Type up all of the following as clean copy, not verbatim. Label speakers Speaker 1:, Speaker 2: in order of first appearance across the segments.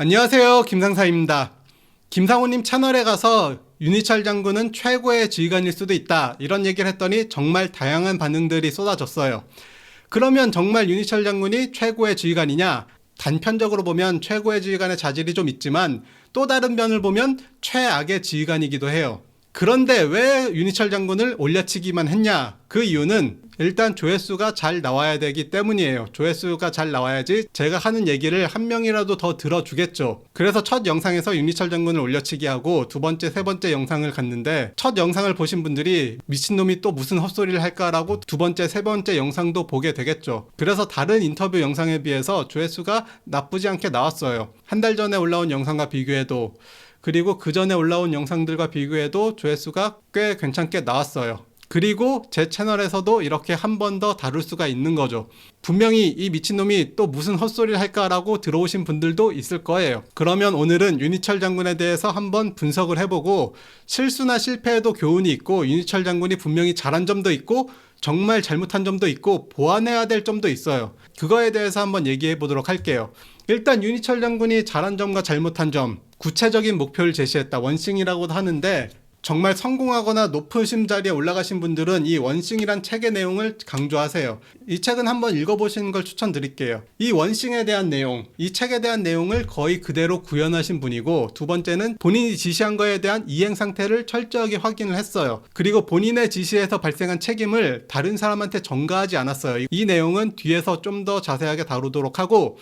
Speaker 1: 안녕하세요, 김상사입니다. 김상호님 채널에 가서 윤희철 장군은 최고의 지휘관일 수도 있다, 이런 얘기를 했더니 정말 다양한 반응들이 쏟아졌어요. 그러면 정말 윤희철 장군이 최고의 지휘관이냐? 단편적으로 보면 최고의 지휘관의 자질이 좀 있지만 또 다른 면을 보면 최악의 지휘관이기도 해요. 그런데 왜 윤희철 장군을 올려치기만 했냐? 그 이유는 일단 조회수가 잘 나와야 되기 때문이에요. 조회수가 잘 나와야지 제가 하는 얘기를 한 명이라도 더 들어주겠죠. 그래서 첫 영상에서 윤희철 장군을 올려치기 하고 두 번째, 세 번째 영상을 갔는데, 첫 영상을 보신 분들이 미친놈이 또 무슨 헛소리를 할까라고 두 번째, 세 번째 영상도 보게 되겠죠. 그래서 다른 인터뷰 영상에 비해서 조회수가 나쁘지 않게 나왔어요. 한 달 전에 올라온 영상과 비교해도, 그리고 그 전에 올라온 영상들과 비교해도 조회수가 꽤 괜찮게 나왔어요. 그리고 제 채널에서도 이렇게 한 번 더 다룰 수가 있는 거죠. 분명히 이 미친놈이 또 무슨 헛소리를 할까라고 들어오신 분들도 있을 거예요. 그러면 오늘은 윤희철 장군에 대해서 한번 분석을 해보고, 실수나 실패에도 교훈이 있고 윤희철 장군이 분명히 잘한 점도 있고 정말 잘못한 점도 있고 보완해야 될 점도 있어요. 그거에 대해서 한번 얘기해 보도록 할게요. 일단 윤희철 장군이 잘한 점과 잘못한 점, 구체적인 목표를 제시했다, 원싱이라고도 하는데, 정말 성공하거나 높으신 자리에 올라가신 분들은 이 원싱이란 책의 내용을 강조하세요. 이 책은 한번 읽어보시는 걸 추천드릴게요. 이 원싱에 대한 내용, 이 책에 대한 내용을 거의 그대로 구현하신 분이고, 두 번째는 본인이 지시한 거에 대한 이행 상태를 철저하게 확인을 했어요. 그리고 본인의 지시에서 발생한 책임을 다른 사람한테 전가하지 않았어요. 이 내용은 뒤에서 좀 더 자세하게 다루도록 하고,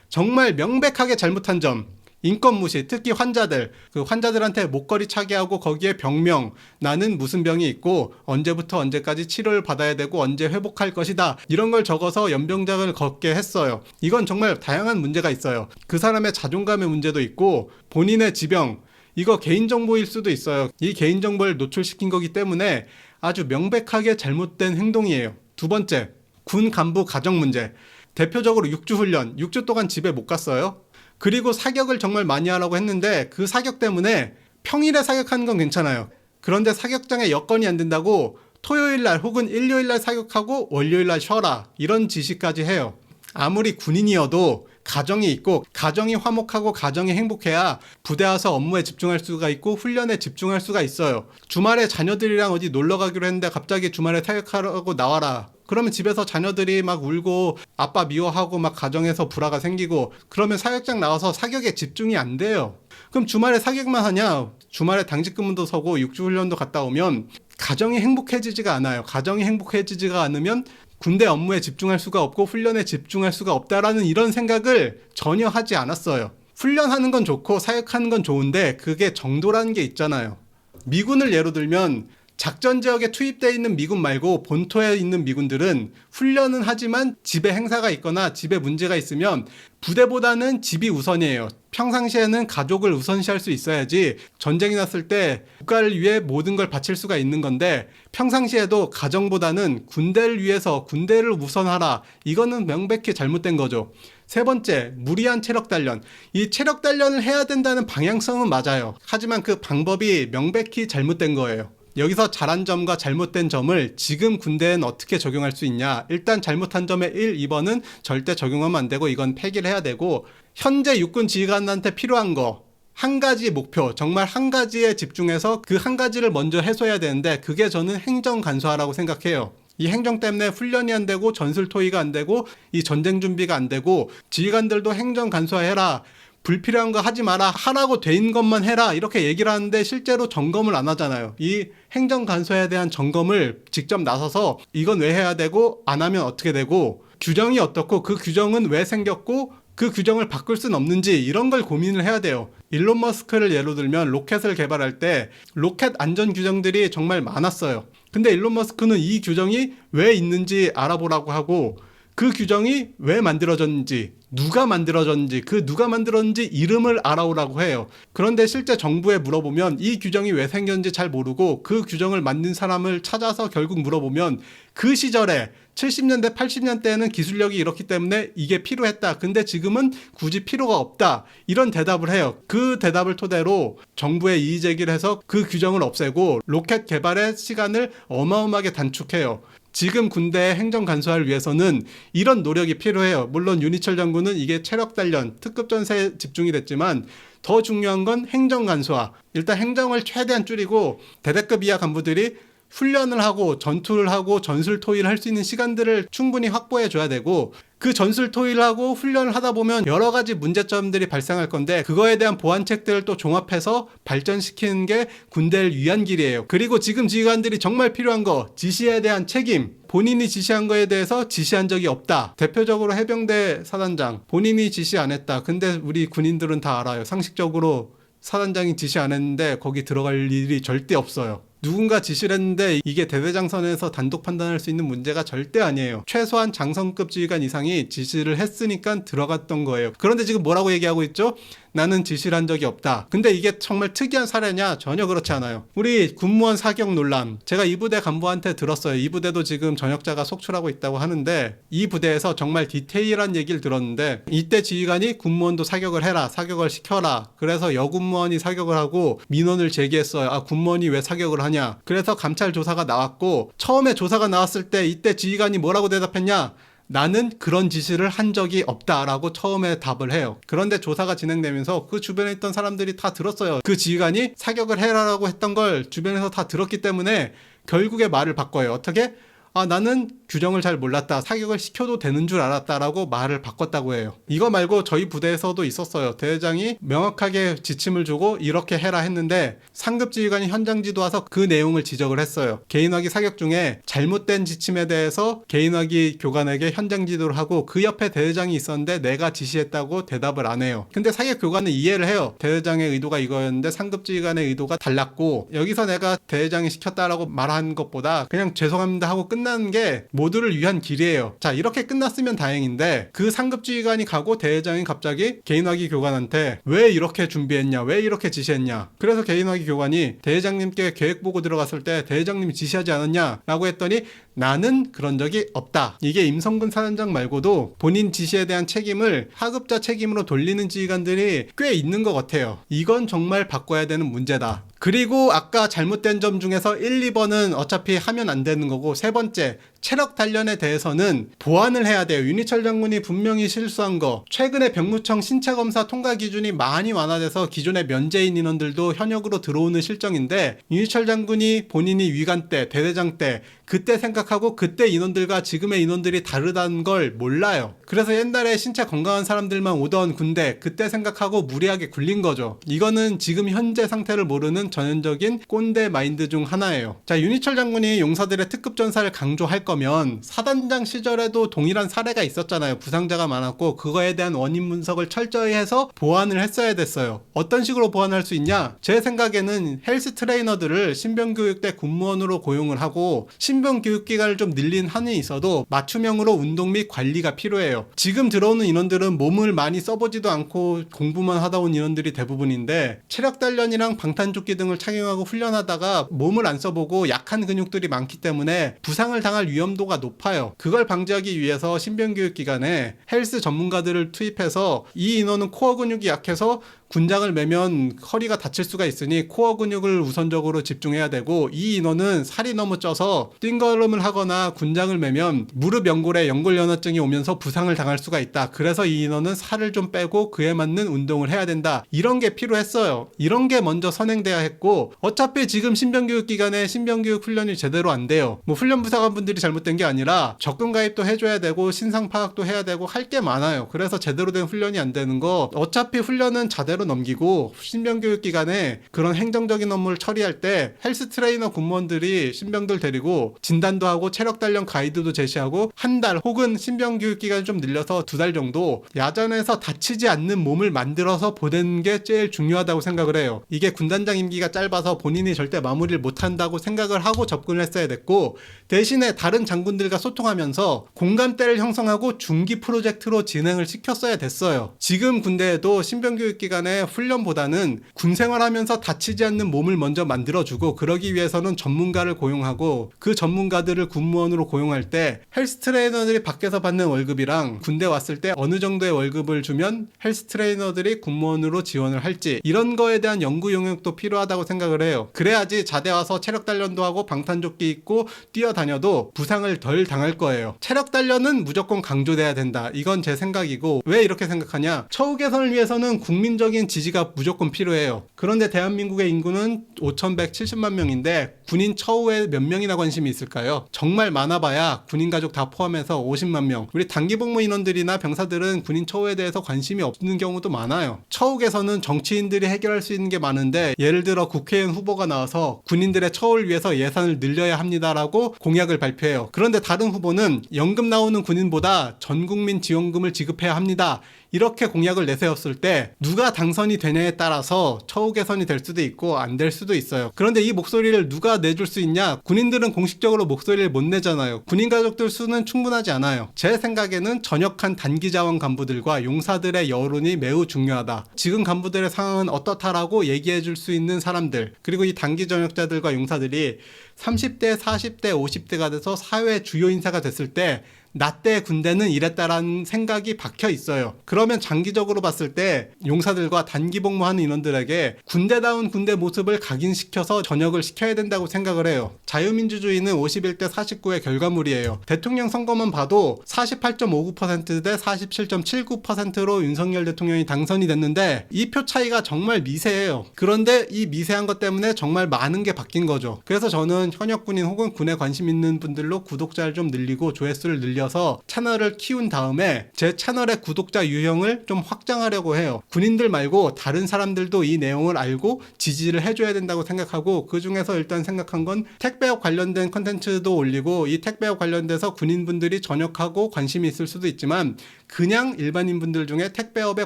Speaker 1: 정말 명백하게 잘못한 점, 인권 무시, 특히 환자들, 그 환자들한테 목걸이 차게 하고 거기에 병명, 나는 무슨 병이 있고 언제부터 언제까지 치료를 받아야 되고 언제 회복할 것이다, 이런 걸 적어서 연병장을 걷게 했어요. 이건 정말 다양한 문제가 있어요. 그 사람의 자존감의 문제도 있고 본인의 지병, 이거 개인정보일 수도 있어요. 이 개인정보를 노출시킨 거기 때문에 아주 명백하게 잘못된 행동이에요. 두 번째, 군 간부 가정 문제. 대표적으로 6주 훈련, 6주 동안 집에 못 갔어요. 그리고 사격을 정말 많이 하라고 했는데 그 사격 때문에 평일에 사격하는 건 괜찮아요. 그런데 사격장에 여건이 안 된다고 토요일날 혹은 일요일날 사격하고 월요일날 쉬어라, 이런 지시까지 해요. 아무리 군인이어도 가정이 있고 가정이 화목하고 가정이 행복해야 부대 와서 업무에 집중할 수가 있고 훈련에 집중할 수가 있어요. 주말에 자녀들이랑 어디 놀러 가기로 했는데 갑자기 주말에 사격하라고 나와라, 그러면 집에서 자녀들이 막 울고 아빠 미워하고 막 가정에서 불화가 생기고, 그러면 사격장 나와서 사격에 집중이 안 돼요. 그럼 주말에 사격만 하냐? 주말에 당직 근무도 서고 6주 훈련도 갔다 오면 가정이 행복해지지가 않아요. 가정이 행복해지지가 않으면 군대 업무에 집중할 수가 없고 훈련에 집중할 수가 없다라는 이런 생각을 전혀 하지 않았어요. 훈련하는 건 좋고 사격하는 건 좋은데 그게 정도라는 게 있잖아요. 미군을 예로 들면 작전 지역에 투입되어 있는 미군 말고 본토에 있는 미군들은 훈련은 하지만 집에 행사가 있거나 집에 문제가 있으면 부대보다는 집이 우선이에요. 평상시에는 가족을 우선시할 수 있어야지 전쟁이 났을 때 국가를 위해 모든 걸 바칠 수가 있는 건데, 평상시에도 가정보다는 군대를 위해서 군대를 우선하라, 이거는 명백히 잘못된 거죠. 세 번째, 무리한 체력 단련. 이 체력 단련을 해야 된다는 방향성은 맞아요. 하지만 그 방법이 명백히 잘못된 거예요. 여기서 잘한 점과 잘못된 점을 지금 군대엔 어떻게 적용할 수 있냐. 일단 잘못한 점의 1, 2번은 절대 적용하면 안 되고 이건 폐기를 해야 되고, 현재 육군 지휘관한테 필요한 거 한 가지 목표, 정말 한 가지에 집중해서 그 한 가지를 먼저 해소해야 되는데, 그게 저는 행정 간소화라고 생각해요. 이 행정 때문에 훈련이 안 되고 전술 토의가 안 되고 이 전쟁 준비가 안 되고, 지휘관들도 행정 간소화해라, 불필요한 거 하지 마라, 하라고 된 것만 해라, 이렇게 얘기를 하는데 실제로 점검을 안 하잖아요. 이 행정 간소화에 대한 점검을 직접 나서서 이건 왜 해야 되고 안 하면 어떻게 되고 규정이 어떻고 그 규정은 왜 생겼고 그 규정을 바꿀 수는 없는지, 이런 걸 고민을 해야 돼요. 일론 머스크를 예로 들면 로켓을 개발할 때 로켓 안전 규정들이 정말 많았어요. 근데 일론 머스크는 이 규정이 왜 있는지 알아보라고 하고, 그 규정이 왜 만들어졌는지, 누가 만들어졌는지, 그 누가 만들었는지 이름을 알아오라고 해요. 그런데 실제 정부에 물어보면 이 규정이 왜 생겼는지 잘 모르고, 그 규정을 만든 사람을 찾아서 결국 물어보면 그 시절에 70년대 80년대에는 기술력이 이렇기 때문에 이게 필요했다, 근데 지금은 굳이 필요가 없다, 이런 대답을 해요. 그 대답을 토대로 정부에 이의 제기를 해서 그 규정을 없애고 로켓 개발의 시간을 어마어마하게 단축해요. 지금 군대의 행정 간소화를 위해서는 이런 노력이 필요해요. 물론 윤희철 장군은 이게 체력 단련, 특급 전세에 집중이 됐지만 더 중요한 건 행정 간소화. 일단 행정을 최대한 줄이고 대대급 이하 간부들이 훈련을 하고 전투를 하고 전술 토의를 할 수 있는 시간들을 충분히 확보해 줘야 되고, 그 전술 토의를 하고 훈련을 하다 보면 여러 가지 문제점들이 발생할 건데 그거에 대한 보완책들을 또 종합해서 발전시키는 게 군대를 위한 길이에요. 그리고 지금 지휘관들이 정말 필요한 거, 지시에 대한 책임. 본인이 지시한 거에 대해서 지시한 적이 없다. 대표적으로 해병대 사단장, 본인이 지시 안 했다. 근데 우리 군인들은 다 알아요. 상식적으로 사단장이 지시 안 했는데 거기 들어갈 일이 절대 없어요. 누군가 지시를 했는데 이게 대대장선에서 단독 판단할 수 있는 문제가 절대 아니에요. 최소한 장성급 지휘관 이상이 지시를 했으니까 들어갔던 거예요. 그런데 지금 뭐라고 얘기하고 있죠? 나는 지시를 한 적이 없다. 근데 이게 정말 특이한 사례냐? 전혀 그렇지 않아요. 우리 군무원 사격 논란, 제가 이 부대 간부한테 들었어요. 이 부대도 지금 전역자가 속출하고 있다고 하는데 이 부대에서 정말 디테일한 얘기를 들었는데, 이때 지휘관이 군무원도 사격을 해라, 사격을 시켜라. 그래서 여군무원이 사격을 하고 민원을 제기했어요. 아, 군무원이 왜 사격을 하냐. 그래서 감찰 조사가 나왔고, 처음에 조사가 나왔을 때 이때 지휘관이 뭐라고 대답했냐? 나는 그런 지시를 한 적이 없다라고 처음에 답을 해요. 그런데 조사가 진행되면서 그 주변에 있던 사람들이 다 들었어요. 그 지휘관이 사격을 해라라고 했던 걸 주변에서 다 들었기 때문에 결국에 말을 바꿔요. 어떻게? 아, 나는 규정을 잘 몰랐다. 사격을 시켜도 되는 줄 알았다라고 말을 바꿨다고 해요. 이거 말고 저희 부대에서도 있었어요. 대대장이 명확하게 지침을 주고 이렇게 해라 했는데 상급 지휘관이 현장지도 와서 그 내용을 지적을 했어요. 개인화기 사격 중에 잘못된 지침에 대해서 개인화기 교관에게 현장 지도를 하고 그 옆에 대대장이 있었는데 내가 지시했다고 대답을 안 해요. 근데 사격 교관은 이해를 해요. 대대장의 의도가 이거였는데 상급 지휘관의 의도가 달랐고, 여기서 내가 대대장이 시켰다라고 말한 것보다 그냥 죄송합니다 하고 끝나는 게 모두를 위한 길이에요. 자, 이렇게 끝났으면 다행인데 그 상급 지휘관이 가고 대대장이 갑자기 개인화기 교관한테 왜 이렇게 준비했냐, 왜 이렇게 지시했냐. 그래서 개인화기 교관이 대대장님께 계획 보고 들어갔을 때 대대장님이 지시하지 않았냐 라고 했더니 나는 그런 적이 없다. 이게 임성근 사단장 말고도 본인 지시에 대한 책임을 하급자 책임으로 돌리는 지휘관들이 꽤 있는 것 같아요. 이건 정말 바꿔야 되는 문제다. 그리고 아까 잘못된 점 중에서 1, 2번은 어차피 하면 안 되는 거고, 세 번째, 체력 단련에 대해서는 보완을 해야 돼요. 윤희철 장군이 분명히 실수한 거, 최근에 병무청 신체검사 통과 기준이 많이 완화돼서 기존의 면제인 인원들도 현역으로 들어오는 실정인데, 윤희철 장군이 본인이 위관 때, 대대장 때 그때 생각하고 그때 인원들과 지금의 인원들이 다르다는 걸 몰라요. 그래서 옛날에 신체 건강한 사람들만 오던 군대, 그때 생각하고 무리하게 굴린 거죠. 이거는 지금 현재 상태를 모르는 전형적인 꼰대 마인드 중 하나예요. 자, 윤희철 장군이 용사들의 특급 전사를 강조할 거면 사단장 시절에도 동일한 사례가 있었잖아요. 부상자가 많았고 그거에 대한 원인 분석을 철저히 해서 보완을 했어야 됐어요. 어떤 식으로 보완할 수 있냐? 제 생각에는 헬스 트레이너들을 신병교육대 군무원으로 고용을 하고 신병교육기간을 좀 늘린 한이 있어도 맞춤형으로 운동 및 관리가 필요해요. 지금 들어오는 인원들은 몸을 많이 써보지도 않고 공부만 하다 온 인원들이 대부분인데, 체력 단련이랑 방탄조끼 등을 착용하고 훈련하다가 몸을 안 써보고 약한 근육들이 많기 때문에 부상을 당할 위험도가 높아요. 그걸 방지하기 위해서 신병교육 기간에 헬스 전문가들을 투입해서 이 인원은 코어 근육이 약해서 군장을 매면 허리가 다칠 수가 있으니 코어 근육을 우선적으로 집중해야 되고, 이 인원은 살이 너무 쪄서 띵걸음을 하거나 군장을 매면 무릎 연골에 연골연화증이 오면서 부상을 당할 수가 있다. 그래서 이 인원은 살을 좀 빼고 그에 맞는 운동을 해야 된다. 이런 게 필요했어요. 이런 게 먼저 선행돼야 했고, 어차피 지금 신병교육 기간에 신병교육 훈련이 제대로 안 돼요. 뭐 훈련 부사관분들이 잘못된 게 아니라 적금 가입도 해줘야 되고 신상 파악도 해야 되고 할 게 많아요. 그래서 제대로 된 훈련이 안 되는 거, 어차피 훈련은 자대로 넘기고 신병교육 기간에 그런 행정적인 업무를 처리할 때 헬스 트레이너 군무원들이 신병들 데리고 진단도 하고 체력 단련 가이드도 제시하고 한 달 혹은 신병교육 기간을 좀 늘려서 2달 정도 야전에서 다치지 않는 몸을 만들어서 보내는 게 제일 중요하다고 생각을 해요. 이게 군단장 임기가 짧아서 본인이 절대 마무리를 못한다고 생각을 하고 접근을 했어야 됐고, 대신에 다른 장군들과 소통하면서 공감대를 형성하고 중기 프로젝트로 진행을 시켰어야 됐어요. 지금 군대에도 신병교육 기간에 때문에 훈련보다는 군 생활하면서 다치지 않는 몸을 먼저 만들어주고, 그러기 위해서는 전문가를 고용하고, 그 전문가들을 군무원으로 고용할 때 헬스 트레이너들이 밖에서 받는 월급이랑 군대 왔을 때 어느 정도의 월급을 주면 헬스 트레이너들이 군무원으로 지원을 할지, 이런 거에 대한 연구 용역도 필요하다고 생각을 해요. 그래야지 자대 와서 체력 단련도 하고 방탄조끼 입고 뛰어다녀도 부상을 덜 당할 거예요. 체력 단련은 무조건 강조돼야 된다, 이건 제 생각이고, 왜 이렇게 생각하냐, 처우 개선을 위해서는 국민적인 지지가 무조건 필요해요. 그런데 대한민국의 인구는 5,170만 명인데 군인 처우에 몇 명이나 관심이 있을까요? 정말 많아봐야 군인 가족 다 포함해서 50만 명. 우리 단기 복무 인원들이나 병사들은 군인 처우에 대해서 관심이 없는 경우도 많아요. 처우 개선은 정치인들이 해결할 수 있는 게 많은데, 예를 들어 국회의원 후보가 나와서 군인들의 처우를 위해서 예산을 늘려야 합니다라고 공약을 발표해요. 그런데 다른 후보는 연금 나오는 군인보다 전국민 지원금을 지급해야 합니다, 이렇게 공약을 내세웠을 때 누가 당선이 되냐에 따라서 처우 개선이 될 수도 있고 안 될 수도 있어요. 그런데 이 목소리를 누가 내줄 수 있냐? 군인들은 공식적으로 목소리를 못 내잖아요. 군인 가족들 수는 충분하지 않아요. 제 생각에는 전역한 단기 자원 간부들과 용사들의 여론이 매우 중요하다. 지금 간부들의 상황은 어떻다라고 얘기해 줄 수 있는 사람들, 그리고 이 단기 전역자들과 용사들이 30대, 40대, 50대가 돼서 사회 주요 인사가 됐을 때 나 때 군대는 이랬다라는 생각이 박혀 있어요. 그러면 장기적으로 봤을 때 용사들과 단기 복무하는 인원들에게 군대다운 군대 모습을 각인시켜서 전역을 시켜야 된다고 생각을 해요. 자유민주주의는 51대 49의 결과물이에요. 대통령 선거만 봐도 48.59% 대 47.79%로 윤석열 대통령이 당선이 됐는데 이 표 차이가 정말 미세해요. 그런데 이 미세한 것 때문에 정말 많은 게 바뀐 거죠. 그래서 저는 현역 군인 혹은 군에 관심 있는 분들로 구독자를 좀 늘리고 조회수를 늘려서 채널을 키운 다음에 제 채널의 구독자 유형을 좀 확장하려고 해요. 군인들 말고 다른 사람들도 이 내용을 알고 지지를 해줘야 된다고 생각하고, 그 중에서 일단 생각한 건 택배업 관련된 컨텐츠도 올리고, 이 택배업 관련돼서 군인분들이 전역하고 관심이 있을 수도 있지만 그냥 일반인분들 중에 택배업에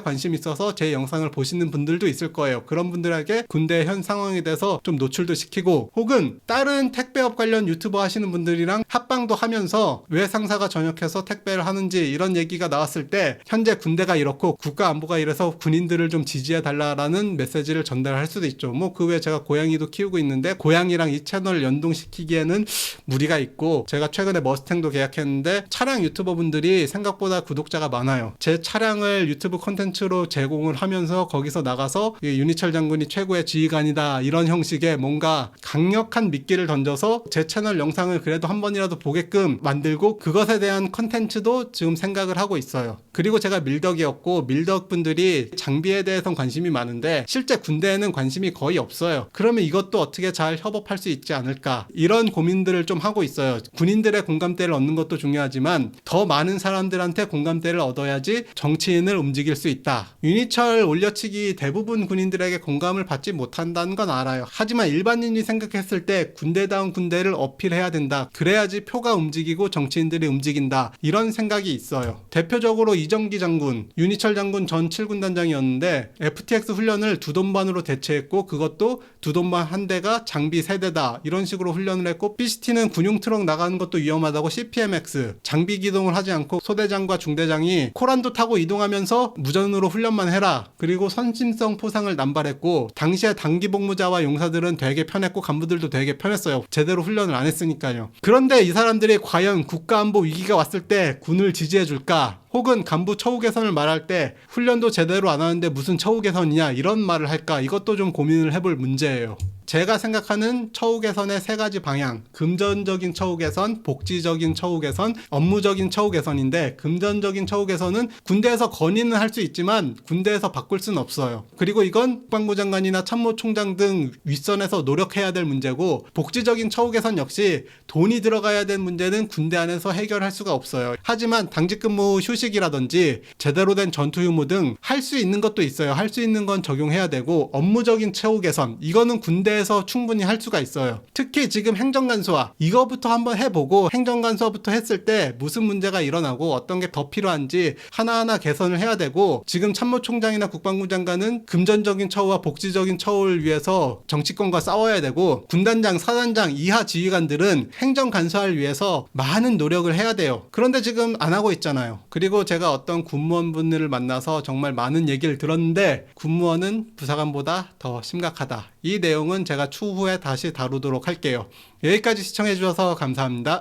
Speaker 1: 관심이 있어서 제 영상을 보시는 분들도 있을 거예요. 그런 분들에게 군대 현 상황에 대해서 좀 노출도 시키고, 혹은 다른 택배업 관련 유튜버 하시는 분들이랑 합방도 하면서 왜 상사가 전역해서 택배를 하는지 이런 얘기가 나왔을 때 현재 군대가 이렇고 국가 안보가 이래서 군인들을 좀 지지해 달라라는 메시지를 전달할 수도 있죠. 뭐 그 외에 제가 고양이도 키우고 있는데 고양이랑 이 채널을 연동시키기에는 무리가 있고, 제가 최근에 머스탱도 계약했는데 차량 유튜버 분들이 생각보다 구독자가 많아요. 제 차량을 유튜브 콘텐츠로 제공을 하면서 거기서 나가서 윤희철 장군이 최고의 지휘관이다, 이런 형식의 뭔가 강력한 미끼를 던져서 제 채널 영상을 그래도 한 번이라도 보게끔 만들고, 그것에 대한 컨텐츠도 지금 생각을 하고 있어요. 그리고 제가 밀덕이었고, 밀덕 분들이 장비에 대해서는 관심이 많은데 실제 군대에는 관심이 거의 없어요. 그러면 이것도 어떻게 잘 협업할 수 있지 않을까, 이런 고민들을 좀 하고 있어요. 군인들의 공감대를 얻는 것도 중요하지만 더 많은 사람들한테 공감대를 얻어야지 정치인을 움직일 수 있다. 윤희철 올려치기 대부분 군인들에게 공감을 받지 못한다는 건 알아요. 하지만 일반인이 생각했을 때 군대다운 군대를 어필해야 된다. 그래야지 표가 움직이고 정치인들이 움직인다, 이런 생각이 있어요. 대표적으로 이정기 장군, 윤희철 장군 전 7군 단장이었는데 FTX 훈련을 두돈반으로 대체했고, 그것도 두돈반 한 대가 장비 3대다, 이런 식으로 훈련을 했고, PCT는 군용 트럭 나가는 것도 위험하다고 CPMX 장비 기동을 하지 않고 소대장과 중대장이 코란도 타고 이동하면서 무전으로 훈련만 해라, 그리고 선심성 포상을 남발했고, 당시에 단기 복무자와 용사들은 되게 편했고 간부들도 되게 편했어요. 제대로 훈련을 안 했으니까요. 그런데 이 사람들이 과연 국가안보 위기가 왔을 때 군을 지지해 줄까? 혹은 간부 처우 개선을 말할 때 훈련도 제대로 안 하는데 무슨 처우 개선이냐, 이런 말을 할까? 이것도 좀 고민을 해볼 문제예요. 제가 생각하는 처우 개선의 3가지 방향, 금전적인 처우 개선, 복지적인 처우 개선, 업무적인 처우 개선인데, 금전적인 처우 개선은 군대에서 건의는 할 수 있지만 군대에서 바꿀 수는 없어요. 그리고 이건 국방부 장관이나 참모총장 등 윗선에서 노력해야 될 문제고, 복지적인 처우 개선 역시 돈이 들어가야 될 문제는 군대 안에서 해결할 수가 없어요. 하지만 당직 근무 휴식이라든지 제대로 된 전투 휴무 등 할 수 있는 것도 있어요. 할 수 있는 건 적용해야 되고, 업무적인 처우 개선, 이거는 군대에서 충분히 할 수가 있어요. 특히 지금 행정간소화, 이거부터 한번 해보고, 행정간소화부터 했을 때 무슨 문제가 일어나고 어떤 게 더 필요한지 하나하나 개선을 해야 되고, 지금 참모총장이나 국방부 장관은 금전적인 처우와 복지적인 처우를 위해서 정치권과 싸워야 되고, 군단장, 사단장 이하 지휘관들은 행정간소화를 위해서 많은 노력을 해야 돼요. 그런데 지금 안 하고 있잖아요. 그리고 그리고 제가 어떤 군무원분들을 만나서 정말 많은 얘기를 들었는데 군무원은 부사관보다 더 심각하다. 이 내용은 제가 추후에 다시 다루도록 할게요. 여기까지 시청해 주셔서 감사합니다.